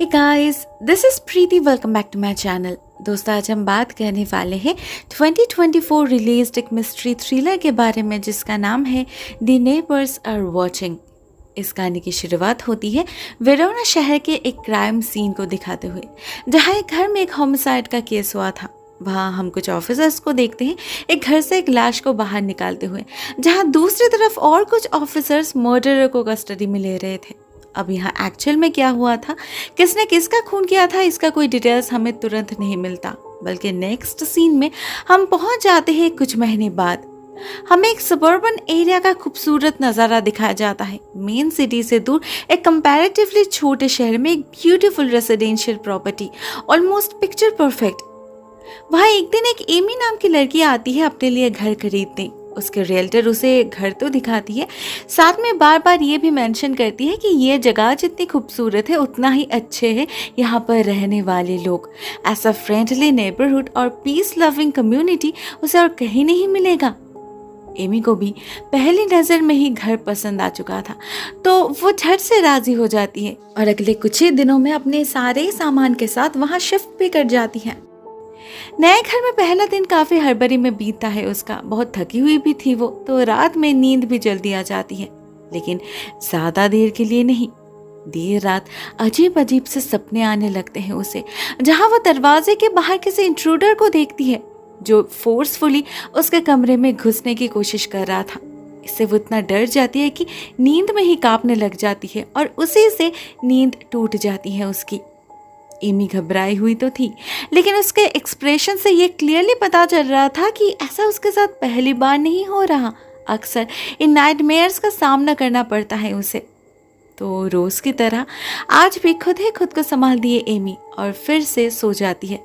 Hey guys, this is Preeti. Welcome back to my channel. दोस्तों, आज हम बात करने वाले हैं 2024 रिलीज्ड एक मिस्ट्री थ्रिलर के बारे में जिसका नाम है द नेबर्स आर वॉचिंग। इस कहानी की शुरुआत होती है वेरोना शहर के एक क्राइम सीन को दिखाते हुए, जहां एक घर में एक होमिसाइड का केस हुआ था। वहाँ हम कुछ ऑफिसर्स को देखते हैं एक घर से एक लाश को बाहर निकालते हुए, जहां दूसरी तरफ और कुछ ऑफिसर्स मर्डरर को कस्टडी में ले रहे थे। अब यहाँ एक्चुअल में क्या हुआ था, किसने किसका खून किया था, इसका कोई डिटेल्स हमें तुरंत नहीं मिलता, बल्कि नेक्स्ट सीन में हम पहुंच जाते हैं कुछ महीने बाद। हमें एक सबर्बन एरिया का खूबसूरत नज़ारा दिखाया जाता है। मेन सिटी से दूर एक कंपैरेटिवली छोटे शहर में एक beautiful residential property, almost picture perfect. वहाँ एक दिन एक एमी नाम की लड़की आती है अपने लिए घर खरीदने। उसके रियल्टर उसे घर तो दिखाती है, साथ में बार बार ये भी मेंशन करती है कि ये जगह जितनी खूबसूरत है उतना ही अच्छे हैं यहाँ पर रहने वाले लोग। ऐसा फ्रेंडली नेबरहुड और पीस लविंग कम्युनिटी उसे और कहीं नहीं मिलेगा। एमी को भी पहली नज़र में ही घर पसंद आ चुका था, तो वो झट से राजी हो जाती है और अगले कुछ ही दिनों में अपने सारे सामान के साथ वहाँ शिफ्ट भी कर जाती है। नए घर में पहला दिन काफी हड़बड़ी में बीतता है उसका। बहुत थकी हुई भी थी वो, तो रात में नींद भी जल्दी आ जाती है, लेकिन ज्यादा देर के लिए नहीं। देर रात अजीब अजीब से सपने आने लगते हैं उसे, जहां वो दरवाजे के बाहर किसी इंट्रूडर को देखती है जो फोर्सफुली उसके कमरे में घुसने की कोशिश कर रहा था। इससे वो इतना डर जाती है कि नींद में ही कांपने लग जाती है और उसी से नींद टूट जाती है उसकी। एमी घबराई हुई तो थी, लेकिन उसके एक्सप्रेशन से ये क्लियरली पता चल रहा था कि ऐसा उसके साथ पहली बार नहीं हो रहा। अक्सर इन नाइटमेयर्स का सामना करना पड़ता है उसे। तो रोज की तरह आज भी खुद ही खुद को संभाल दिए एमी और फिर से सो जाती है।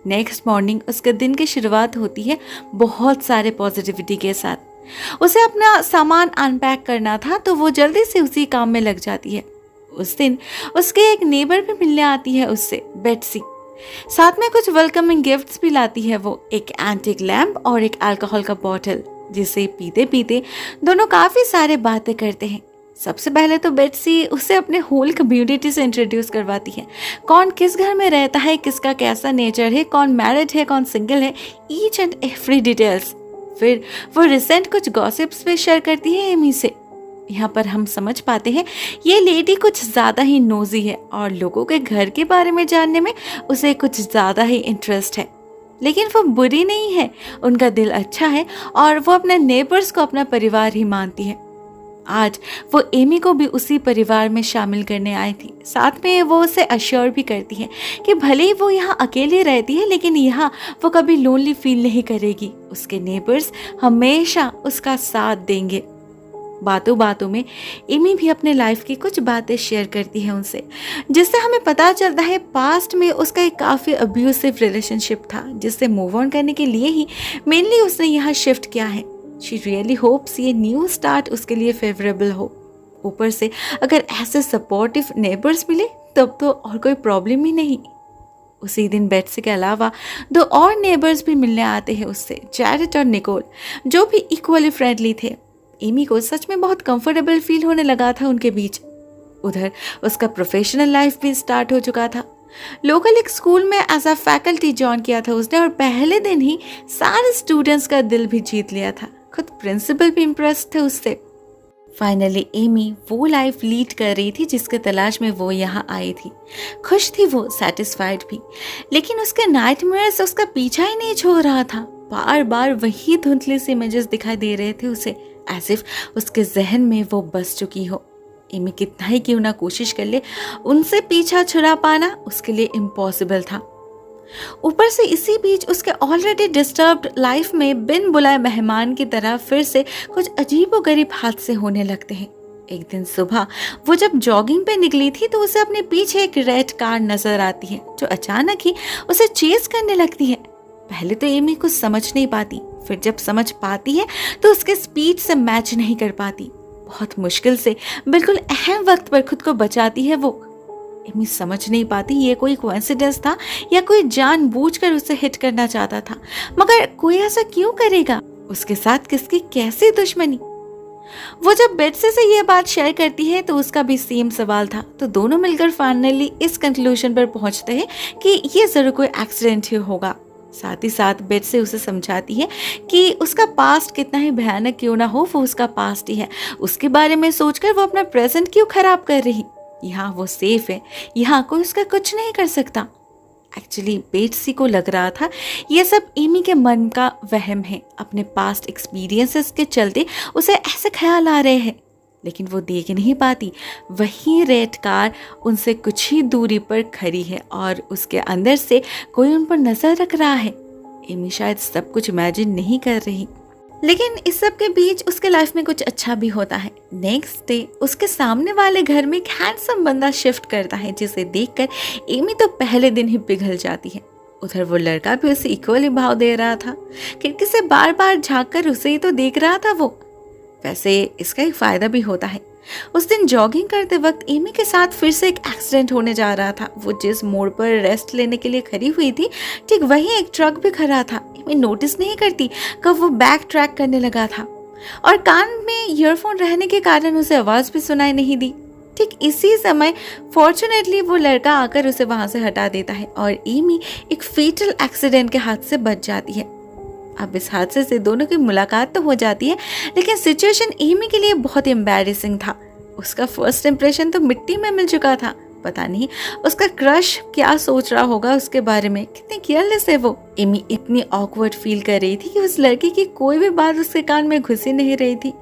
नेक्स्ट मॉर्निंग उसके दिन की शुरुआत होती है बहुत सारे पॉजिटिविटी के साथ। उसे अपना सामान अनपैक करना था, तो वो जल्दी से उसी काम में लग जाती है। उस दिन उसके एक नेबर भी मिलने आती है उससे, बेट्सी। साथ में कुछ वेलकमिंग गिफ्ट्स भी लाती है वो, एक एंटीक लैम्प और एक अल्कोहल का बॉटल, जिसे पीते पीते दोनों काफी सारे बातें करते हैं। सबसे पहले तो बेट्सी उसे अपने होल कम्युनिटी से इंट्रोड्यूस करवाती है। कौन किस घर में रहता है, किसका कैसा नेचर है, कौन मैरिड है, कौन सिंगल है, ईच एंड एवरी डिटेल्स। फिर वो रिसेंट कुछ गॉसिप्स भी शेयर करती है एमी से। यहाँ पर हम समझ पाते हैं ये लेडी कुछ ज़्यादा ही नोजी है और लोगों के घर के बारे में जानने में उसे कुछ ज़्यादा ही इंटरेस्ट है। लेकिन वो बुरी नहीं है, उनका दिल अच्छा है और वो अपने नेबर्स को अपना परिवार ही मानती है। आज वो एमी को भी उसी परिवार में शामिल करने आई थी। साथ में वो उसे अश्योर भी करती है कि भले ही वो यहाँ अकेले रहती है, लेकिन यहाँ वो कभी लोनली फील नहीं करेगी। उसके नेबर्स हमेशा उसका साथ देंगे। बातों बातों में एमी भी अपने लाइफ की कुछ बातें शेयर करती है उनसे, जिससे हमें पता चलता है पास्ट में उसका एक काफ़ी अब्यूसिव रिलेशनशिप था, जिससे मूव ऑन करने के लिए ही मेनली उसने यहाँ शिफ्ट किया है। शी रियली होप्स ये न्यू स्टार्ट उसके लिए फेवरेबल हो। ऊपर से अगर ऐसे सपोर्टिव नेबर्स मिले तब तो और कोई प्रॉब्लम ही नहीं। उसी दिन बेट्सी के अलावा दो और नेबर्स भी मिलने आते हैं उससे, जैरेट और निकोल, जो भी इक्वली फ्रेंडली थे। एमी को सच में बहुत कंफर्टेबल फील होने लगा था उनके बीच। उधर उसका प्रोफेशनल लाइफ भी स्टार्ट हो चुका था। लोकल एक स्कूल में एज अ फैकल्टी ज्वाइन किया था उसने और पहले दिन ही सारे स्टूडेंट्स का दिल भी जीत लिया था। खुद प्रिंसिपल भी इम्प्रेस थे उससे। फाइनली एमी वो लाइफ लीड कर रही थी जिसके तलाश में वो यहाँ आई थी। खुश थी वो, सेटिस्फाइड भी, लेकिन उसके नाइटमेयर्स उसका पीछा ही नहीं छोड़ रहा था। बार बार वही धुंधले से इमेजेस दिखाई दे रहे थे उसे, एज इफ उसके जहन में वो बस चुकी हो। एमी कितना ही क्यों ना कोशिश कर ले, उनसे पीछा छुड़ा पाना उसके लिए इम्पॉसिबल था। ऊपर से इसी बीच उसके ऑलरेडी डिस्टर्ब्ड लाइफ में बिन बुलाए मेहमान की तरह फिर से कुछ अजीबोगरीब हादसे होने लगते हैं। एक दिन सुबह वो जब जॉगिंग पे निकली थी तो उसे अपने पीछे एक रेड कार नजर आती है, जो अचानक ही उसे चेस करने लगती है। पहले तो एमी कुछ समझ नहीं पाती, फिर जब समझ पाती है तो उसके स्पीड से मैच नहीं कर पाती। बहुत मुश्किल से बिल्कुल अहम वक्त पर खुद को बचाती है वो। एमी समझ नहीं पाती ये कोई कोइंसिडेंस था या कोई जानबूझकर उसे हिट करना चाहता था, मगर कोई ऐसा क्यों करेगा? उसके साथ किसकी कैसी दुश्मनी? वो जब बेट्सी से ये बात शेयर करती है तो उसका भी सेम सवाल था। तो दोनों मिलकर फाइनली इस कंक्लूजन पर पहुंचते हैं कि ये जरूर कोई एक्सीडेंट ही होगा। साथ ही साथ बेट्सी उसे समझाती है कि उसका पास्ट कितना ही भयानक क्यों ना हो, वो उसका पास्ट ही है। उसके बारे में सोचकर वो अपना प्रेजेंट क्यों खराब कर रही। यहाँ वो सेफ है, यहाँ कोई उसका कुछ नहीं कर सकता। एक्चुअली बेट्सी को लग रहा था ये सब एमी के मन का वहम है। अपने पास्ट एक्सपीरियंसेस के चलते उसे ऐसे ख्याल आ रहे हैं, लेकिन वो देख नहीं पाती वही रेड कार उनसे कुछ ही दूरी पर खड़ी है और उसके अंदर से कोई उन पर नजर रख रहा है। एमी शायद सब कुछ इमेजिन नहीं कर रही, लेकिन इस सब के बीच उसके लाइफ में कुछ अच्छा भी होता है। नेक्स्ट डे उसके सामने वाले घर में एक हैंडसम बंदा शिफ्ट करता है, जिसे देखकर एमी तो पहले दिन ही पिघल जाती है। उधर वो लड़का भी उसे इक्वली भाव दे रहा था। खिड़की से बार बार झांक कर उसे ही तो देख रहा था वो। वैसे इसका एक फायदा भी होता है। उस दिन जॉगिंग करते वक्त एमी के साथ फिर से एक एक्सीडेंट होने जा रहा था। वो जिस मोड़ पर रेस्ट लेने के लिए खड़ी हुई थी, ठीक वहीं एक ट्रक भी खड़ा था। एमी नोटिस नहीं करती कब वो बैक ट्रैक करने लगा था और कान में ईयरफोन रहने के कारण उसे आवाज भी सुनाई नहीं दी। ठीक इसी समय फॉर्चुनेटली वो लड़का आकर उसे वहां से हटा देता है और एमी एक फेटल एक्सीडेंट के हाथ से बच जाती है। अब इस हादसे से दोनों की मुलाकात तो हो जाती है, लेकिन सिचुएशन एमी के लिए बहुत एम्बैरेसिंग था। उसका फर्स्ट इंप्रेशन तो मिट्टी में मिल चुका था। पता नहीं उसका क्रश क्या सोच रहा होगा उसके बारे में। कितनी केयरलेस है वो। एमी इतनी ऑकवर्ड फील कर रही थी कि उस लड़की की कोई भी बात उसके कान में घुस ही नहीं रही थी।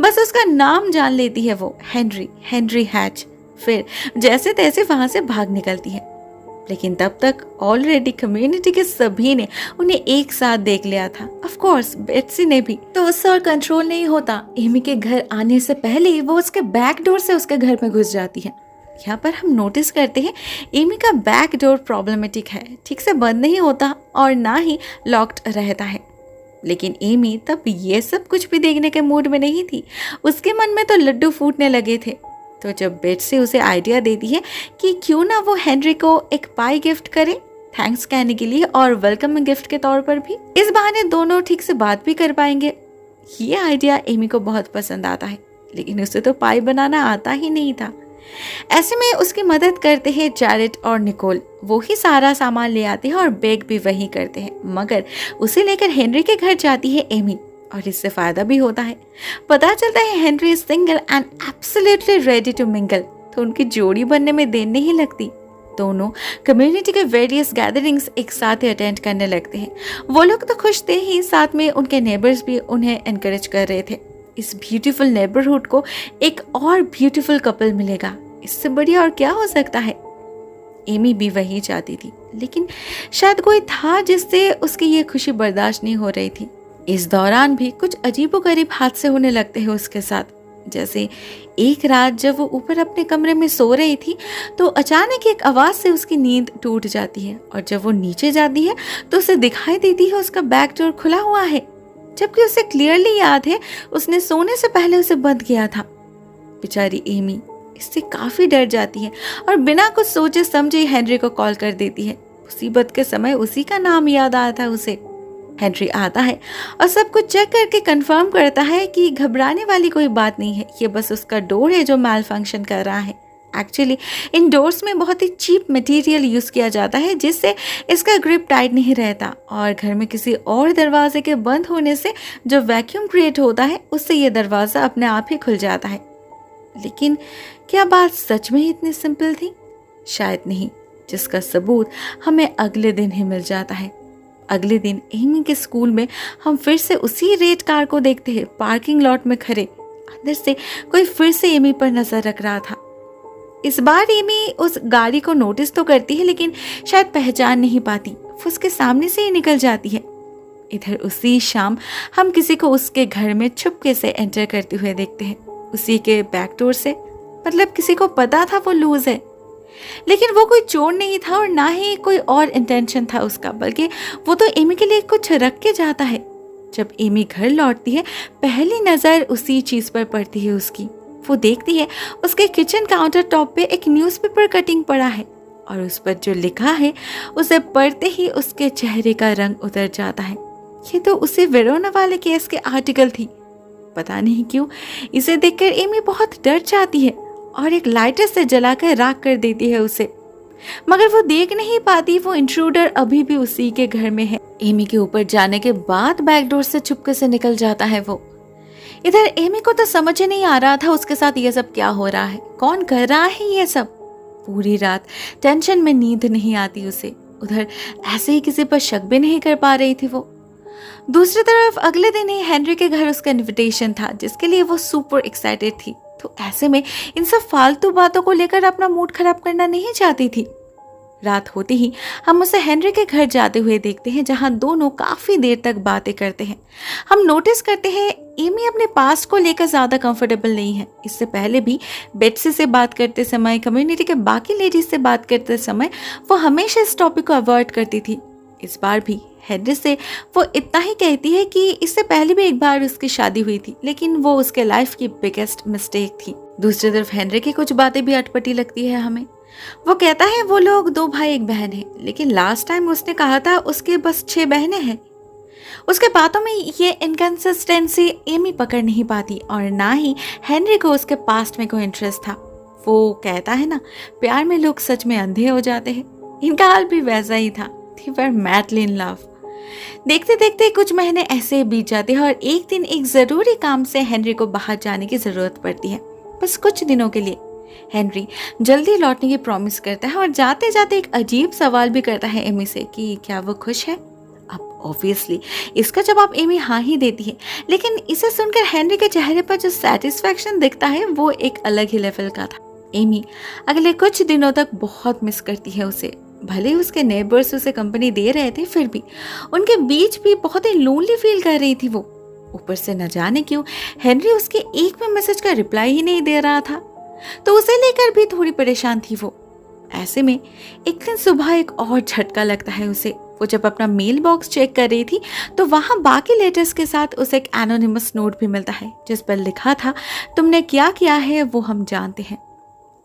बस उसका नाम जान लेती है वो, हेनरी हैच। फिर जैसे तैसे वहां से भाग निकलती है, लेकिन तब तक ऑलरेडी कम्युनिटी के सभी ने उन्हें एक साथ देख लिया था। ऑफ कोर्स बेट्सी ने भी। तो उससे और कंट्रोल नहीं होता। एमी के घर आने से पहले वो उसके बैक डोर से उसके घर में घुस जाती है। यहाँ पर हम नोटिस करते हैं एमी का बैक डोर प्रॉब्लमेटिक है, ठीक से बंद नहीं होता और ना ही लॉक्ड रहता है। लेकिन एमी तब ये सब कुछ भी देखने के मूड में नहीं थी। उसके मन में तो लड्डू फूटने लगे थे। तो जब बेट्सी उसे आइडिया देती है कि क्यों ना वो हेनरी को एक पाई गिफ्ट करे थैंक्स कहने के लिए और वेलकम गिफ्ट के तौर पर भी, इस बहाने दोनों ठीक से बात भी कर पाएंगे। ये आइडिया एमी को बहुत पसंद आता है, लेकिन उसे तो पाई बनाना आता ही नहीं था। ऐसे में उसकी मदद करते हैं जैरेट और निकोल। वो ही सारा सामान ले आते हैं और बेक भी वही करते हैं, मगर उसे लेकर हेनरी के घर जाती है एमी और इससे फायदा भी होता है। पता चलता है Henry is single and absolutely ready to mingle, तो उनकी जोड़ी बनने में देर नहीं लगती। दोनों कम्युनिटी के वेरियस गैदरिंग्स एक साथ ही अटेंड करने लगते हैं। वो लोग तो खुश थे ही, साथ में उनके नेबर्स भी उन्हें एनकरेज कर रहे थे। इस ब्यूटीफुल नेबरहुड को एक और ब्यूटीफुल कपल मिलेगा, इससे बढ़िया और क्या हो सकता है। एमी भी वही चाहती थी, लेकिन शायद कोई था जिससे उसकी ये खुशी बर्दाश्त नहीं हो रही थी। इस दौरान भी कुछ अजीबोगरीब हादसे होने लगते हैं उसके साथ। जैसे एक रात जब वो ऊपर अपने कमरे में सो रही थी तो अचानक एक आवाज से उसकी नींद टूट जाती है और जब वो नीचे जाती है तो उसे दिखाई देती है उसका बैक डोर खुला हुआ है, जबकि उसे क्लियरली याद है उसने सोने से पहले उसे बंद किया था। बेचारी एमी इससे काफी डर जाती है और बिना कुछ सोचे समझे हेनरी को कॉल कर देती है। मुसीबत के समय उसी का नाम याद आया था उसे। हेनरी आता है और सब कुछ चेक करके कंफर्म करता है कि घबराने वाली कोई बात नहीं है, ये बस उसका डोर है जो मैल फंक्शन कर रहा है। एक्चुअली इन डोर्स में बहुत ही चीप मटेरियल यूज किया जाता है जिससे इसका ग्रिप टाइट नहीं रहता और घर में किसी और दरवाजे के बंद होने से जो वैक्यूम क्रिएट होता है उससे ये दरवाजा अपने आप ही खुल जाता है। लेकिन क्या बात सच में ही इतनी सिंपल थी? शायद नहीं, जिसका सबूत हमें अगले दिन ही मिल जाता है। अगले दिन एमी के स्कूल में हम फिर से उसी रेड कार को देखते हैं, पार्किंग लॉट में खड़े। अंदर से कोई फिर से एमी पर नजर रख रहा था। इस बार एमी उस गाड़ी को नोटिस तो करती है, लेकिन शायद पहचान नहीं पाती। वो उसके सामने से ही निकल जाती है। इधर उसी शाम हम किसी को उसके घर में छुपके से एंटर करते हुए देखते हैं, उसी के बैक डोर से। मतलब किसी को पता था वो लूज है, लेकिन वो कोई चोर नहीं था और ना ही कोई और इंटेंशन था उसका, बल्कि वो तो एमी के लिए कुछ रख के जाता है। जब एमी घर लौटती है पहली नजर उसी चीज पर पड़ती है उसकी। वो देखती है उसके किचन काउंटर टॉप पे एक न्यूज़पेपर कटिंग पड़ा है और उस पर जो लिखा है उसे पढ़ते ही उसके चेहरे का रंग उतर जाता है। ये तो उसे वेरोना वाले केस के आर्टिकल थी। पता नहीं क्यों इसे देखकर एमी बहुत डर जाती है और एक लाइटर से जलाकर राख कर देती है उसे, मगर वो देख नहीं पाती वो इंट्रूडर अभी भी उसी के घर में है। एमी के ऊपर जाने के बाद बैकडोर से चुपके से निकल जाता है वो। इधर एमी को तो समझ ही नहीं आ रहा था उसके साथ ये सब क्या हो रहा है, कौन कर रहा है ये सब। पूरी रात टेंशन में नींद नहीं आती उसे। उधर ऐसे ही किसी पर शक भी नहीं कर पा रही थी वो। दूसरी तरफ अगले दिन ही हेनरी के घर उसका इनविटेशन था जिसके लिए वो सुपर एक्साइटेड थी। तो ऐसे में इन सब फालतू बातों को लेकर अपना मूड खराब करना नहीं चाहती थी। रात होते ही हम उसे हेनरी के घर जाते हुए देखते हैं जहां दोनों काफी देर तक बातें करते हैं। हम नोटिस करते हैं एमी अपने पास्ट को लेकर ज्यादा कंफर्टेबल नहीं है। इससे पहले भी बेट्सी से बात करते समय, कम्युनिटी के बाकी लेडीज से बात करते समय वो हमेशा इस टॉपिक को अवॉइड करती थी। इस बार भी हेनरी से वो इतना ही कहती है कि इससे पहले भी एक बार उसकी शादी हुई थी लेकिन वो उसके लाइफ की बिगेस्ट मिस्टेक थी। दूसरी तरफ हेनरी की कुछ बातें भी अटपटी लगती है हमें। वो कहता है वो लोग 2 भाई 1 बहन है, लेकिन लास्ट टाइम उसने कहा था उसके बस 6 बहनें हैं। उसके बातों में ये इनकंसिस्टेंसी एमी पकड़ नहीं पाती और ना ही हेनरी को उसके पास्ट में कोई इंटरेस्ट था। वो कहता है ना, प्यार में लोग सच में अंधे हो जाते हैं। इनका हाल भी वैसा ही था। They were madly in love। देखते देखते कुछ महीने ऐसे बीत जाते हैं और एक दिन एक जरूरी काम से हेनरी को बाहर जाने की जरूरत पड़ती है, बस कुछ दिनों के लिए। हेनरी जल्दी लौटने की प्रॉमिस करता है और जाते जाते एक अजीब सवाल भी करता है एमी से कि क्या वो खुश है। अब ऑब्वियसली इसका जवाब एमी हाँ ही देती है, लेकिन इसे सुनकर हेनरी के चेहरे पर जो सेटिस्फैक्शन दिखता है वो एक अलग ही लेवल का था। एमी अगले कुछ दिनों तक बहुत मिस करती है उसे। भले ही उसके नेबर्स उसे कंपनी दे रहे थे, फिर भी उनके बीच भी बहुत ही लोनली फील कर रही थी वो। ऊपर से न जाने क्यों हेनरी उसके एक भी मैसेज का रिप्लाई ही नहीं दे रहा था, तो उसे लेकर भी थोड़ी परेशान थी वो। ऐसे में एक दिन सुबह एक और झटका लगता है उसे। वो जब अपना मेल बॉक्स चेक कर रही थी तो वहां बाकी लेटर्स के साथ उसे एक एनोनिमस नोट भी मिलता है जिस पर लिखा था, तुमने क्या किया है वो हम जानते हैं।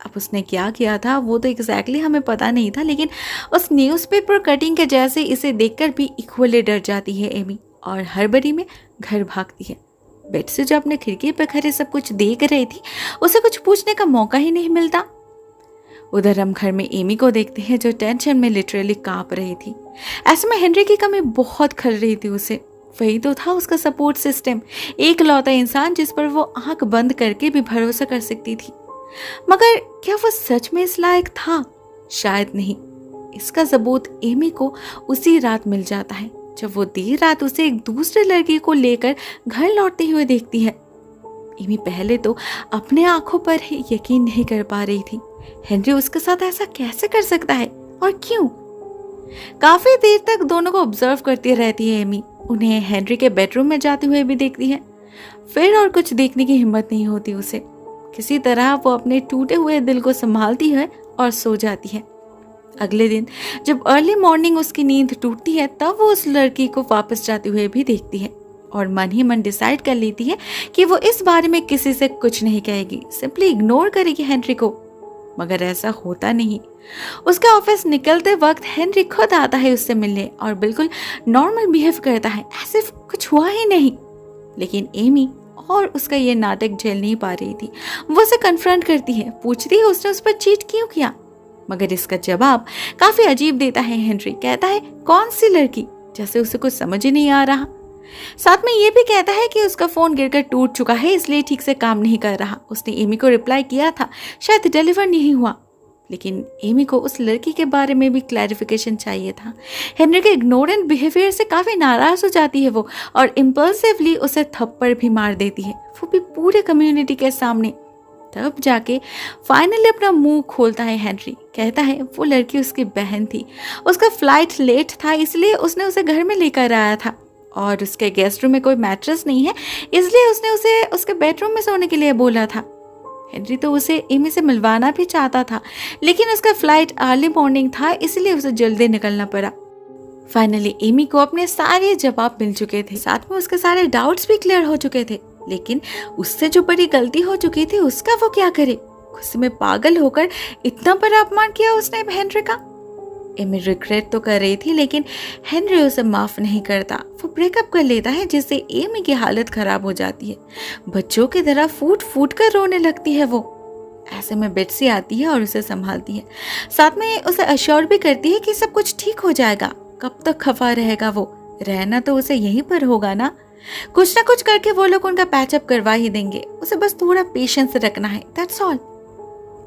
अब उसने क्या किया था वो तो एग्जैक्टली हमें पता नहीं था, लेकिन उस न्यूज़पेपर कटिंग के जैसे इसे देखकर भी इक्वली डर जाती है एमी और हड़बड़ी में घर भागती है। बेड से जो अपने खिड़की पर खड़े सब कुछ देख रही थी उसे कुछ पूछने का मौका ही नहीं मिलता। उधर हम घर में एमी को देखते हैं जो टेंशन में लिटरली कांप रही थी। ऐसे में हेनरी की कमी बहुत खल रही थी उसे। वही तो था उसका सपोर्ट सिस्टम, एक लौता इंसान जिस पर वो आंख बंद करके भी भरोसा कर सकती थी। मगर क्या वो सच में इस लायक था? शायद नहीं। इसका सबूत एमी को उसी रात मिल जाता है जब वो देर रात उसे एक दूसरे लड़की को लेकर घर लौटते हुए देखती है। एमी पहले तो अपने आंखों पर ही यकीन नहीं कर पा रही थी। हेनरी उसके साथ ऐसा कैसे कर सकता है और क्यों? काफी देर तक दोनों को ऑब्जर्व करती रहती है एमी। उन्हें हेनरी के बेडरूम में जाते हुए भी देखती है, फिर और कुछ देखने की हिम्मत नहीं होती उसे। किसी तरह वो अपने टूटे हुए दिल को संभालती है और सो जाती है। अगले दिन जब अर्ली मॉर्निंग उसकी नींद टूटती है तब वो उस लड़की को वापस जाते हुए भी देखती है और मन ही मन डिसाइड कर लेती है कि वो इस बारे में किसी से कुछ नहीं कहेगी, सिंपली इग्नोर करेगी हेनरी को। मगर ऐसा होता नहीं। उसके ऑफिस निकलते वक्त हेनरी खुद आता है उससे मिलने और बिल्कुल नॉर्मल बिहेव करता है, ऐसे कुछ हुआ ही नहीं। लेकिन एमी और उसका ये नाटक झेल नहीं पा रही थी। वो उसे कन्फ्रंट करती है, पूछती है उसने उस पर चीट क्यों किया। मगर इसका जवाब काफी अजीब देता है हेनरी। कहता है कौन सी लड़की, जैसे उसे कुछ समझ ही नहीं आ रहा। साथ में ये भी कहता है कि उसका फोन गिरकर टूट चुका है इसलिए ठीक से काम नहीं कर रहा। उसने एमी को रिप्लाई किया था, शायद डिलीवर नहीं हुआ। लेकिन एमी को उस लड़की के बारे में भी क्लैरिफिकेशन चाहिए था। हेनरी के इग्नोरेंट बिहेवियर से काफी नाराज हो जाती है वो और इम्पल्सिवली उसे थप्पड़ भी मार देती है, वो भी पूरे कम्युनिटी के सामने। तब जाके फाइनली अपना मुंह खोलता है हेनरी। कहता है वो लड़की उसकी बहन थी, उसका फ्लाइट लेट था इसलिए उसने उसे घर में लेकर आया था और उसके गेस्ट रूम में कोई मैट्रेस नहीं है इसलिए उसने उसे उसके बेडरूम में सोने के लिए बोला था। हेनरी तो उसे एमी से मिलवाना भी चाहता था, लेकिन उसका फ्लाइट अर्ली मॉर्निंग था इसलिए उसे जल्दी निकलना पड़ा। फाइनली एमी को अपने सारे जवाब मिल चुके थे, साथ में उसके सारे डाउट्स भी क्लियर हो चुके थे। लेकिन उससे जो बड़ी गलती हो चुकी थी उसका वो क्या करे? गुस्से में पागल होकर इतना बड़ा अपमान किया उसने हेनरी का। एमी रिग्रेट तो कर रही थी, लेकिन हेनरी उसे माफ़ नहीं करता। वो ब्रेकअप कर लेता है, जिससे एमी की हालत ख़राब हो जाती है। बच्चों की तरह फूट फूट कर रोने लगती है वो। ऐसे में बेट्सी आती है और उसे संभालती है, साथ में उसे अश्योर भी करती है कि सब कुछ ठीक हो जाएगा। कब तक खफा रहेगा वो? रहना तो उसे यहीं पर होगा ना। कुछ ना कुछ करके वो लोग उनका पैचअप करवा ही देंगे। उसे बस थोड़ा पेशेंस रखना है, दैट्स ऑल।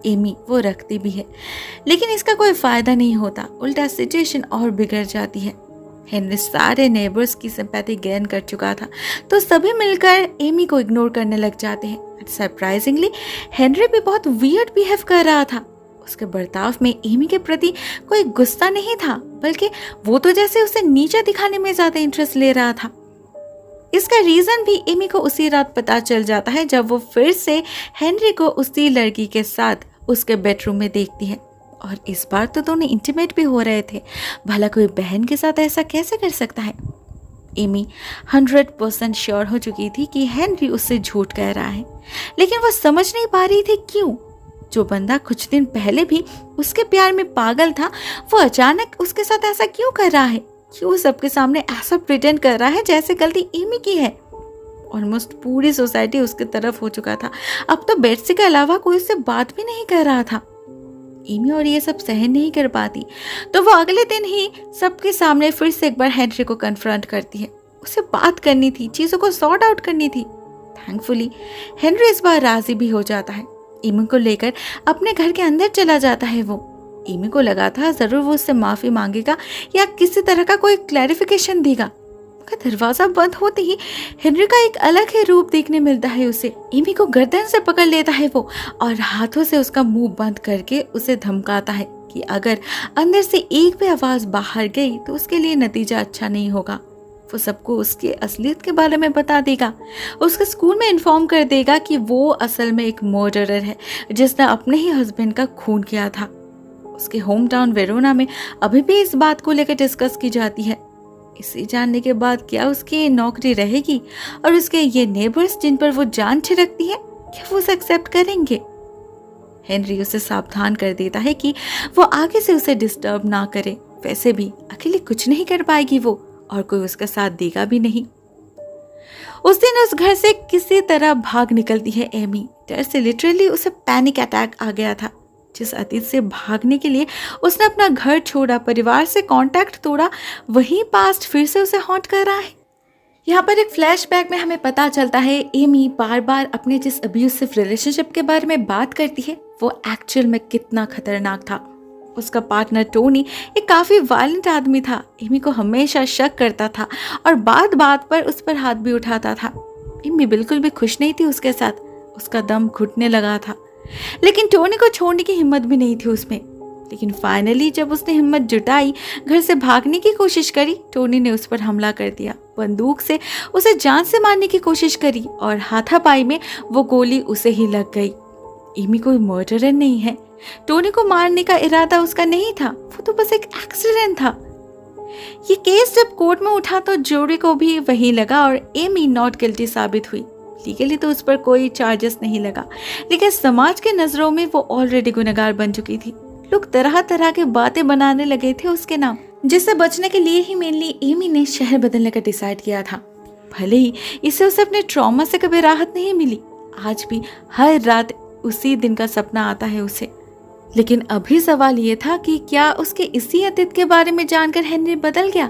एमी वो रखती भी है, लेकिन इसका कोई फायदा नहीं होता। उल्टा सिचुएशन और बिगड़ जाती है। हेनरी सारे नेबर्स की सिंपैथी गेन कर चुका था, तो सभी मिलकर एमी को इग्नोर करने लग जाते हैं। सरप्राइजिंगली हेनरी भी बहुत वियर्ड बिहेव कर रहा था। उसके बर्ताव में एमी के प्रति कोई गुस्सा नहीं था, बल्कि वो तो जैसे उसे नीचा दिखाने में ज्यादा इंटरेस्ट ले रहा था। इसका रीजन भी एमी को उसी रात पता चल जाता है, जब वो फिर से हेनरी को उसी लड़की के साथ उसके बेडरूम में देखती है। और इस बार तो दोनों इंटीमेट भी हो रहे थे। भला कोई बहन के साथ ऐसा कैसे कर सकता है? एमी 100% श्योर हो चुकी थी कि हेनरी उससे झूठ कह रहा है, लेकिन वो समझ नहीं पा रही थी क्यों। जो बंदा कुछ दिन पहले भी उसके प्यार में पागल था, वो अचानक उसके साथ ऐसा क्यों कर रहा है? क्यों सबके सामने ऐसा प्रिटेंड कर रहा है जैसे गलती एमी की है? ऑलमोस्ट पूरी सोसाइटी उसके तरफ हो चुका था। अब तो बेट्सी के अलावा कोई उससे बात भी नहीं कर रहा था। एमी और ये सब सहन नहीं कर पाती, तो वो अगले दिन ही सबके सामने फिर से एक बार हेनरी को कन्फ्रंट करती है। उसे बात करनी थी, चीजों को सॉर्ट आउट करनी थी। थैंकफुली हेनरी इस बार राजी भी हो जाता है। एमी को लेकर अपने घर के अंदर चला जाता है वो। एमी को लगा था जरूर वो उससे माफी मांगेगा या किसी तरह का कोई क्लैरिफिकेशन देगा। दरवाजा बंद होते ही हेनरी का एक अलग ही रूप देखने मिलता है उसे। एमी को गर्दन से पकड़ लेता है वो और हाथों से उसका मुंह बंद करके उसे धमकाता है कि अगर अंदर से एक भी आवाज बाहर गई तो उसके लिए नतीजा अच्छा नहीं होगा। वो सबको उसके असलियत के बारे में बता देगा। उसके स्कूल में इन्फॉर्म कर देगा कि वो असल में एक मर्डरर है जिसने अपने ही हस्बैंड का खून किया था। उसके होम टाउन वेरोना में अभी भी इस बात को लेकर डिस्कस की जाती है। इसे जानने के बाद क्या उसकी नौकरी रहेगी और उसके ये नेबर्स जिन पर वो जान छिड़कती है, क्या वो उसे एक्सेप्ट करेंगे? हेनरी उसे सावधान कर देता है कि वो आगे से उसे डिस्टर्ब ना करे। वैसे भी अकेले कुछ नहीं कर पाएगी वो, और कोई उसका साथ देगा भी नहीं। उस दिन उस घर से किसी तरह भाग निकलती है एमी। डर से लिटरली उसे पैनिक अटैक आ गया था। जिस अतीत से भागने के लिए उसने अपना घर छोड़ा, परिवार से कांटेक्ट तोड़ा, वही पास्ट फिर से उसे हॉन्ट कर रहा है। यहाँ पर एक फ्लैशबैक में हमें पता चलता है एमी बार बार अपने जिस अब्यूसिव रिलेशनशिप के बारे में बात करती है, वो एक्चुअल में कितना खतरनाक था। उसका पार्टनर टोनी एक काफी वायलेंट आदमी था। एमी को हमेशा शक करता था और बात बात पर उस पर हाथ भी उठाता था। एमी बिल्कुल भी खुश नहीं थी उसके साथ। उसका दम घुटने लगा था, लेकिन टोनी को छोड़ने की हिम्मत भी नहीं थी उसमें। लेकिन फाइनली जब उसने हिम्मत जुटाई, घर से भागने की कोशिश करी, टोनी ने उस पर हमला कर दिया। बंदूक से उसे जान से मारने की कोशिश करी और हाथापाई में वो गोली उसे ही लग गई। एमी कोई मर्डरर नहीं है। टोनी को मारने का इरादा उसका नहीं था, वो तो बस एक एक्सीडेंट था। ये केस जब कोर्ट में उठा तो ज्यूरी को भी वही लगा और एमी नॉट गिल्टी साबित हुई। लीगली तो उस पर कोई चार्जेस नहीं लगा, लेकिन समाज के नजरों में वो ऑलरेडी गुनहगार बन चुकी थी। लोग तरह तरह की बातें बनाने लगे थे उसके नाम, जिससे बचने के लिए ही मेनली एमी ने शहर बदलने का डिसाइड किया था। भले ही इसे उसे अपने ट्रॉमा से कभी राहत नहीं मिली, आज भी हर रात उसी दिन का सपना आता है उसे। लेकिन अभी सवाल ये था कि क्या उसके इसी अतीत के बारे में जानकर हेनरी बदल गया,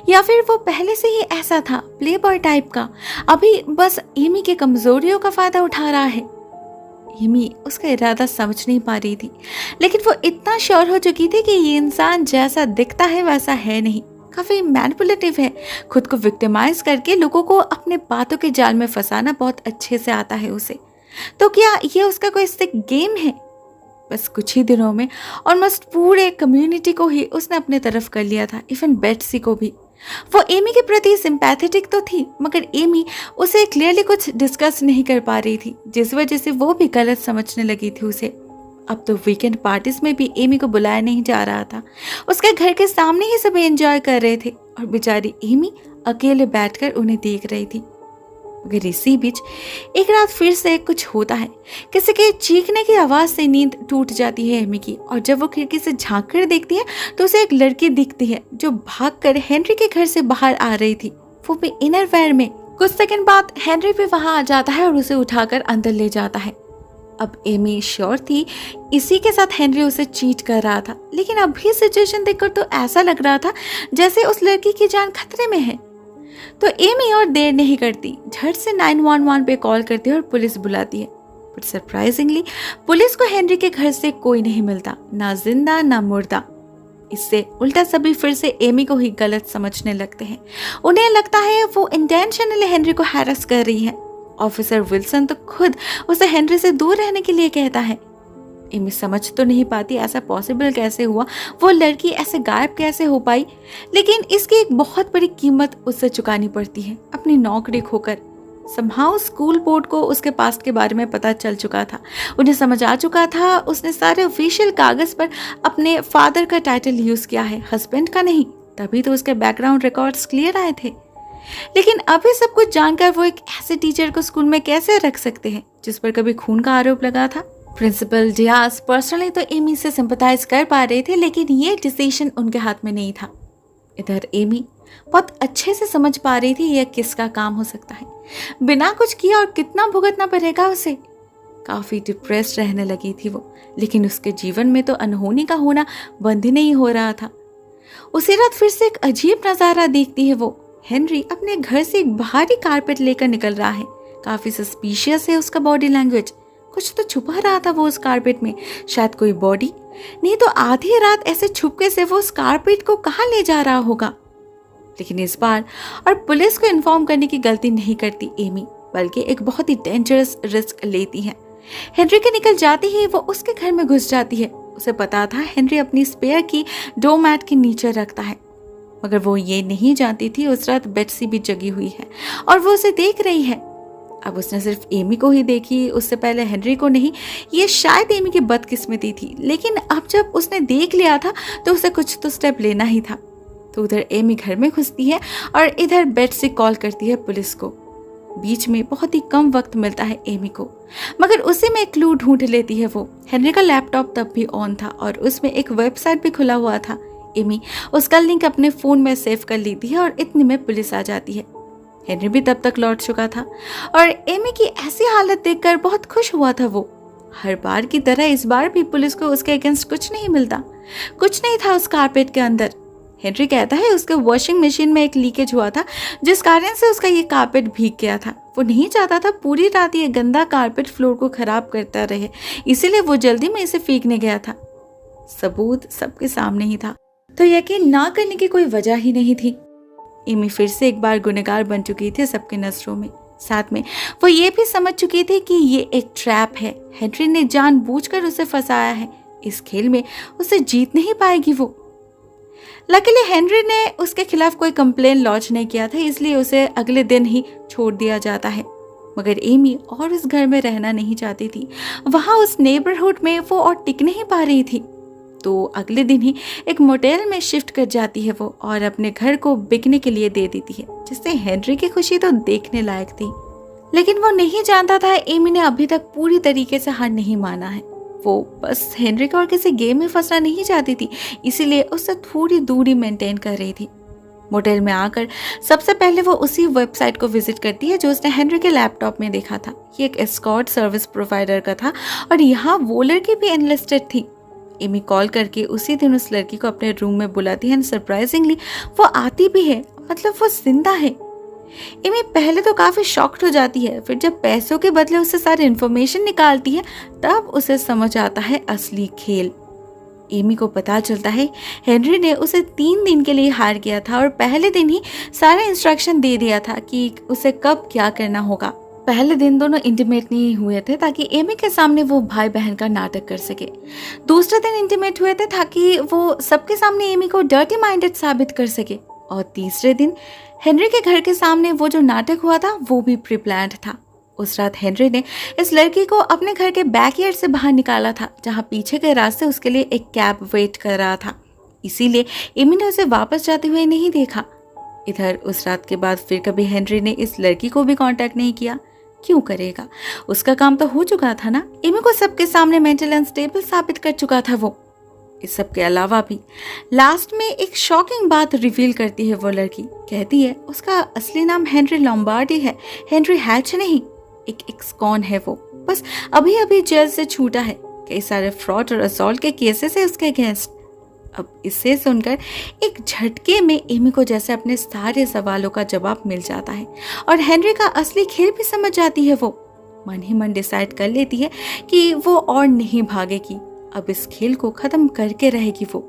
या फिर वो पहले से ही ऐसा था, प्ले बॉय टाइप का, अभी बस एमी के कमजोरियों का फायदा उठा रहा है। एमी उसका इरादा समझ नहीं पा रही थी, लेकिन वो इतना श्योर हो चुकी थी कि ये इंसान जैसा दिखता है वैसा है नहीं, काफी मैनिपुलेटिव है। खुद को विक्टिमाइज करके लोगों को अपने बातों के जाल में फंसाना बहुत अच्छे से आता है उसे। तो क्या ये उसका कोई सिक गेम है? बस कुछ ही दिनों में ऑलमोस्ट पूरे कम्युनिटी को ही उसने अपने तरफ कर लिया था, इवन बेट्सी को भी। वो एमी के प्रति सिंपैथेटिक तो थी, मगर एमी उसे क्लियरली कुछ डिस्कस नहीं कर पा रही थी, जिस वजह से वो भी गलत समझने लगी थी उसे। अब तो वीकेंड पार्टीज में भी एमी को बुलाया नहीं जा रहा था। उसके घर के सामने ही सब एंजॉय कर रहे थे और बेचारी एमी अकेले बैठकर उन्हें देख रही थी। मगर इसी बीच एक रात फिर से कुछ होता है। किसी के चीखने की आवाज से नींद टूट जाती है एमी की, और जब वो खिड़की से झांक कर देखती है तो उसे एक लड़की दिखती है जो भागकर हेनरी के घर से बाहर आ रही थी, वो भी इनर वेयर में। कुछ सेकंड बाद हेनरी भी वहां आ जाता है और उसे उठाकर अंदर ले जाता है। अब एमी श्योर थी इसी के साथ हेनरी उसे चीट कर रहा था, लेकिन अभी सिचुएशन देखकर तो ऐसा लग रहा था जैसे उस लड़की की जान खतरे में है। तो एमी और देर नहीं करती, झट से 911 पे कॉल करती है और पुलिस बुलाती है। बट सरप्राइजिंगली पुलिस को हेनरी के घर से कोई नहीं मिलता, ना जिंदा ना मुर्दा। इससे उल्टा सभी फिर से एमी को ही गलत समझने लगते हैं। उन्हें लगता है वो इंटेंशनली हेनरी को हैरेस कर रही है। ऑफिसर विल्सन तो खुद उसे हेनरी से दूर रहने के लिए कहता है। एमी समझ तो नहीं पाती ऐसा पॉसिबल कैसे हुआ, वो लड़की ऐसे गायब कैसे हो पाई, लेकिन इसकी एक बहुत बड़ी कीमत उससे चुकानी पड़ती है, अपनी नौकरी खोकर। समहाउ स्कूल बोर्ड को उसके पास्ट के बारे में पता चल चुका था, उन्हें समझ आ चुका था उसने सारे ऑफिशियल कागज पर अपने फादर का टाइटल यूज किया है, हस्बैंड का नहीं। तभी तो उसके बैकग्राउंड रिकॉर्ड्स क्लियर आए थे। लेकिन अभी सब कुछ जानकर वो एक ऐसे टीचर को स्कूल में कैसे रख सकते हैं जिस पर कभी खून का आरोप लगा था। प्रिंसिपल डियास पर्सनली तो एमी से सिंपैथाइज कर पा रहे थे, लेकिन ये डिसीजन उनके हाथ में नहीं था। इधर एमी बहुत अच्छे से समझ पा रही थी यह किसका काम हो सकता है, बिना कुछ किया और कितना भुगतना पड़ेगा उसे। काफी डिप्रेस्ड रहने लगी थी वो, लेकिन उसके जीवन में तो अनहोनी का होना बंद ही नहीं हो रहा था। उसी रात फिर से एक अजीब नजारा देखती है वो। हेनरी अपने घर से एक भारी कारपेट लेकर निकल रहा है। काफी सस्पिशियस है उसका बॉडी लैंग्वेज, कुछ तो छुपा रहा था वो उस कारपेट में, शायद कोई बॉडी, नहीं तो आधी रात ऐसे छुपके से वो उस कारपेट को कहाँ ले जा रहा होगा। लेकिन इस बार और पुलिस को इन्फॉर्म करने की गलती नहीं करती एमी, बल्कि एक बहुत ही डेंजरस रिस्क लेती है। हेनरी के निकल जाती ही वो उसके घर में घुस जाती है। उसे पता था हेनरी अपनी स्पेयर की डोरमैट के नीचे रखता है, मगर वो ये नहीं जानती थी उस रात बेट्सी भी जगी हुई है और वो उसे देख रही है। अब उसने सिर्फ एमी को ही देखी, उससे पहले हेनरी को नहीं। ये शायद एमी की बदकिस्मती थी, लेकिन अब जब उसने देख लिया था तो उसे कुछ तो स्टेप लेना ही था। तो उधर एमी घर में घुसती है और इधर बेट्सी कॉल करती है पुलिस को। बीच में बहुत ही कम वक्त मिलता है एमी को, मगर उसी में एक क्लू ढूंढ लेती है वो। हेनरी का लैपटॉप तब भी ऑन था और उसमें एक वेबसाइट भी खुला हुआ था। एमी उसका लिंक अपने फोन में सेव कर लेती है और इतने में पुलिस आ जाती है। हेनरी भी तब तक लौट चुका था और एमी की ऐसी हालत देखकर बहुत खुश हुआ था वो। हर बार की तरह इस बार भी पुलिस को उसके अगेंस्ट कुछ नहीं मिलता, कुछ नहीं था उस कारपेट के अंदर। हेनरी कहता है उसके वॉशिंग मशीन में एक लीकेज हुआ था जिस कारण से उसका ये कारपेट भीग गया था। वो नहीं चाहता था पूरी रात ये गंदा कारपेट फ्लोर को खराब करता रहे, इसीलिए वो जल्दी में इसे फेंकने गया था। सबूत सबके सामने ही था, तो यकीन ना करने की कोई वजह ही नहीं थी। एमी फिर से एक बार गुनहगार बन चुकी थी सबके नजरों में। साथ में वो ये भी समझ चुकी थी कि ये एक ट्रैप है, हेनरी ने जानबूझकर उसे फंसाया है। इस खेल में उसे जीत नहीं पाएगी वो। लकीली हेनरी ने उसके खिलाफ कोई कंप्लेन लॉन्च नहीं किया था, इसलिए उसे अगले दिन ही छोड़ दिया जाता है। मगर एमी और उस घर में रहना नहीं चाहती थी, वहां उस नेबरहुड में वो और टिक नहीं पा रही थी। तो अगले दिन ही एक मोटेल में शिफ्ट कर जाती है वो और अपने घर को बिकने के लिए दे देती है, जिससे हेनरी की खुशी तो देखने लायक थी। लेकिन वो नहीं जानता था एमी ने अभी तक पूरी तरीके से हार नहीं माना है। वो बस हेनरी को और किसी गेम में फंसना नहीं चाहती थी, इसीलिए उससे थोड़ी दूरी मेंटेन कर रही थी। मोटेल में आकर सबसे पहले वो उसी वेबसाइट को विजिट करती है जो उसने हेनरी के लैपटॉप में देखा था। ये एक एस्कॉर्ट सर्विस प्रोवाइडर का था और यहाँ वो लड़की भी एनलिस्टेड थी। एमी कॉल करके उसी दिन उस लड़की को अपने रूम में बुलाती है। सरप्राइजिंगली वो आती भी है, मतलब वो जिंदा है। एमी पहले तो काफी शॉक्ड हो जाती है, फिर जब पैसों के बदले उससे सारी इन्फॉर्मेशन निकालती है तब उसे समझ आता है असली खेल। एमी को पता चलता है हेनरी ने उसे 3 दिन के लिए हायर किया था और पहले दिन ही सारा इंस्ट्रक्शन दे दिया था कि उसे कब क्या करना होगा। पहले दिन दोनों इंटीमेट नहीं हुए थे ताकि एमी के सामने वो भाई बहन का नाटक कर सके। दूसरे दिन इंटीमेट हुए थे ताकि वो सबके सामने एमी को डर्टी माइंडेड साबित कर सके। और तीसरे दिन हेनरी के घर के सामने वो जो नाटक हुआ था वो भी प्री प्लान्ड था। उस रात हेनरी ने इस लड़की को अपने घर के बैकयार्ड से बाहर निकाला था, जहाँ पीछे के रास्ते उसके लिए एक कैब वेट कर रहा था। इसीलिए एमी ने उसे वापस जाते हुए नहीं देखा। इधर उस रात के बाद फिर कभी हेनरी ने इस लड़की को भी कांटेक्ट नहीं किया। क्यों करेगा, उसका काम तो हो चुका था ना। एमी को सबके सामने मेंटल अनस्टेबल साबित कर चुका था वो। इस सब के अलावा भी लास्ट में एक शॉकिंग बात रिवील करती है वो लड़की। कहती है उसका असली नाम हेनरी लॉम्बार्डी है, हेनरी हैच नहीं। एक एक्स-कॉन है वो, बस अभी अभी जेल से छूटा है। कई सारे फ्रॉड और असॉल्ट के केसेस है उसके अगेंस्ट। अब इसे सुनकर एक झटके में एमी को जैसे अपने सारे सवालों का जवाब मिल जाता है और हेनरी का असली खेल भी समझ जाती है वो। मन ही मन डिसाइड कर लेती है कि वो और नहीं भागेगी, अब इस खेल को खत्म करके रहेगी वो।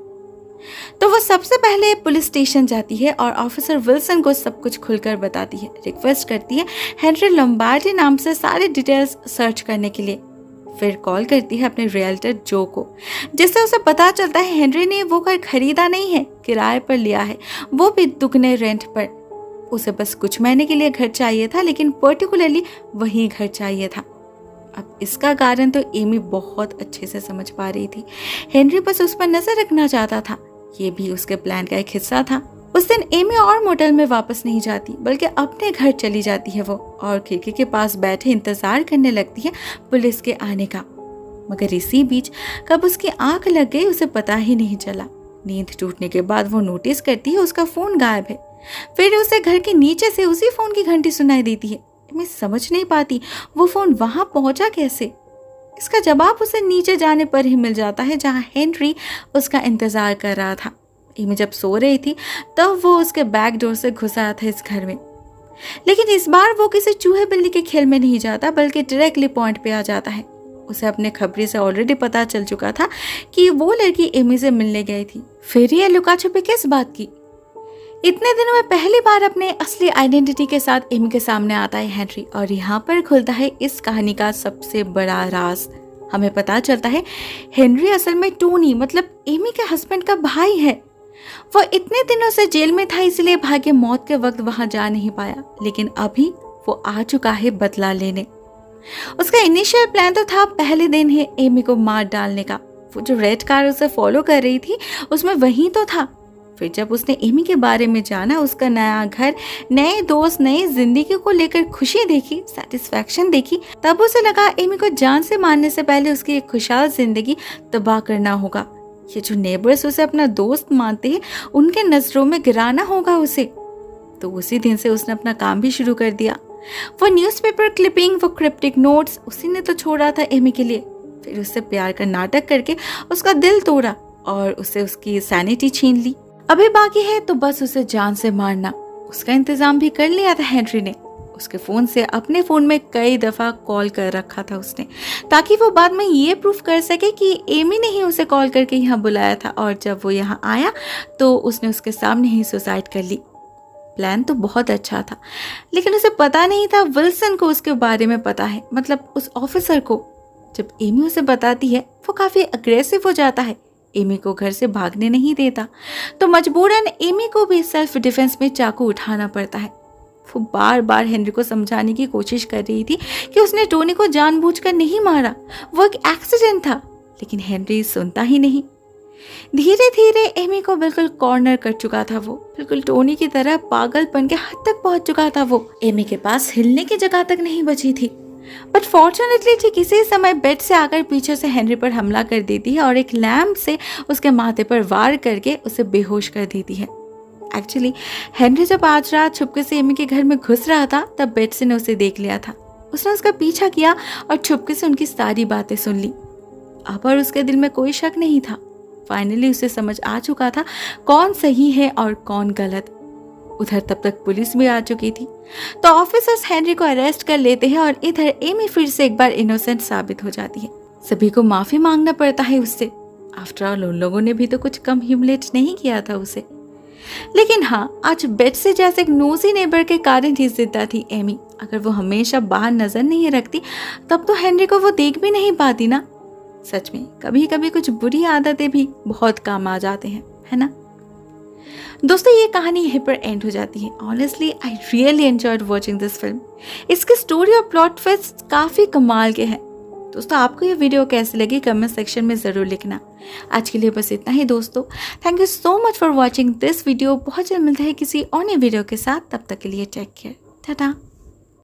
तो वो सबसे पहले पुलिस स्टेशन जाती है और ऑफिसर विल्सन को सब कुछ खुलकर बताती है। रिक्वेस्ट करती है हेनरी लॉम्बार्डी नाम से सारे डिटेल्स सर्च करने के लिए। फिर कॉल करती है अपने रियल्टर जो को, जिससे उसे पता चलता है हेनरी ने वो घर खरीदा नहीं है, किराए पर लिया है, वो भी दुगने रेंट पर। उसे बस कुछ महीने के लिए घर चाहिए था, लेकिन पर्टिकुलरली वही घर चाहिए था। अब इसका कारण तो एमी बहुत अच्छे से समझ पा रही थी। हेनरी बस उस पर नजर रखना चाहता था, ये भी उसके प्लान का एक हिस्सा था। उस दिन एमी और मोटेल में वापस नहीं जाती, बल्कि अपने घर चली जाती है वो और खिड़की के पास बैठे इंतजार करने लगती है पुलिस के आने का। मगर इसी बीच कब उसकी आंख लग गई उसे पता ही नहीं चला। नींद टूटने के बाद वो नोटिस करती है उसका फोन गायब है। फिर उसे घर के नीचे से उसी फोन की घंटी सुनाई देती है। मैं समझ नहीं पाती वो फोन वहां पहुंचा कैसे। इसका जवाब उसे नीचे जाने पर ही मिल जाता है, जहां हेनरी उसका इंतजार कर रहा था। एमी जब सो रही थी तब वो उसके बैक डोर से घुस आया था इस घर में। लेकिन इस बार वो किसी चूहे बिल्ली के खेल में नहीं जाता, बल्कि डायरेक्टली पॉइंट पे आ जाता है। उसे अपने खबरी से ऑलरेडी पता चल चुका था कि वो लड़की एमी से मिलने गई थी। फिर ये लुका छुपी किस बात की? इतने दिनों में पहली बार अपने असली आइडेंटिटी के साथ एमी के सामने आता है हेनरी, और यहाँ पर खुलता है इस कहानी का सबसे बड़ा राज। हमें पता चलता है हेनरी असल में टोनी मतलब एमी के हस्बैंड का भाई है। वो इतने दिनों से जेल में था, इसलिए भाग्य मौत के वक्त वहां जा नहीं पाया, लेकिन अभी वो आ चुका है बदला लेने। उसका इनिशियल प्लान तो था पहले दिन ही एमी को मार डालने का। वो जो रेड कार उसे फॉलो कर रही थी उसमें वही तो था। फिर जब उसने एमी के बारे में जाना, उसका नया घर, नए दोस्त, नई जिंदगी को लेकर खुशी देखी, सेटिस्फैक्शन देखी, तब उसे लगा एमी को जान से मारने से पहले उसकी एक खुशहाल जिंदगी तबाह करना होगा। ये जो नेबर्स उसे अपना दोस्त मानते हैं, उनके नजरों में गिराना होगा उसे। तो उसी दिन से उसने अपना काम भी शुरू कर दिया। वो न्यूज़पेपर क्लिपिंग, वो क्रिप्टिक नोट्स उसी ने तो छोड़ा था एमी के लिए। फिर उससे प्यार का नाटक करके उसका दिल तोड़ा और उसे उसकी सैनिटी छीन ली। अभी बाकी है तो बस उसे जान से मारना। उसका इंतजाम भी कर लिया था हेनरी ने। उसके फोन से अपने फोन में कई दफा कॉल कर रखा था उसने, ताकि वो बाद में ये प्रूफ कर सके कि एमी ने ही उसे कॉल करके यहाँ बुलाया था, और जब वो यहाँ आया तो उसने उसके सामने ही सुसाइड कर ली। प्लान तो बहुत अच्छा था, लेकिन उसे पता नहीं था विल्सन को उसके बारे में पता है, मतलब उस ऑफिसर को। जब एमी उसे बताती है वो काफी अग्रेसिव हो जाता है, एमी को घर से भागने नहीं देता, तो मजबूरन एमी को भी सेल्फ डिफेंस में चाकू उठाना पड़ता है। वो बार बार हेनरी को समझाने की कोशिश कर रही थी कि उसने टोनी को जानबूझकर नहीं मारा, वो एक एक्सीडेंट था, लेकिन हेनरी सुनता ही नहीं। धीरे धीरे एमी को बिल्कुल कॉर्नर कर चुका था वो, बिल्कुल टोनी की तरह पागलपन के हद तक पहुंच चुका था वो। एमी के पास हिलने की जगह तक नहीं बची थी। बट फॉर्चुनेटली ठीक इसी समय बेड से आकर पीछे से हेनरी पर हमला कर देती है और एक लैम्प से उसके माथे पर वार करके उसे बेहोश कर देती है। एक्चुअली हेनरी जब आज रात छुपके से एमी के घर में घुस रहा था, तब बेट्सी ने उसे देख लिया था। उसने उसका पीछा किया और छुपके से उनकी सारी बातें सुन ली। अब और उसके दिल में कोई शक नहीं था। फाइनली उसे समझ आ चुका था कौन सही है और कौन गलत। उधर तब तक पुलिस भी आ चुकी थी, तो ऑफिसर्स हेनरी को अरेस्ट कर लेते हैं और इधर एमी फिर से एक बार इनोसेंट साबित हो जाती है। सभी को माफी मांगना पड़ता है उससे। आफ्टर ऑल उन लोगों ने भी तो कुछ कम ह्यूमिलेट नहीं किया था उसे। लेकिन हाँ, आज बेट्सी जैसे एक नोजी नेबर के कारण ही जिद्दा थी एमी। अगर वो हमेशा बाहर नजर नहीं रखती तब तो हेनरी को वो देख भी नहीं पाती ना। सच में कभी कभी कुछ बुरी आदतें भी बहुत काम आ जाते हैं, है ना। दोस्तों, ये कहानी यहीं पर एंड हो जाती है। Honestly I really enjoyed watching this film. इसके स्टोरी और प्लॉट ट्विस्ट काफी कमाल के हैं। दोस्तों आपको ये वीडियो कैसी लगी कमेंट सेक्शन में ज़रूर लिखना। आज के लिए बस इतना ही दोस्तों। Thank you so much for watching this video. बहुत जल्द मिलता है किसी और नई वीडियो के साथ, तब तक के लिए टेक केयर, टाटा।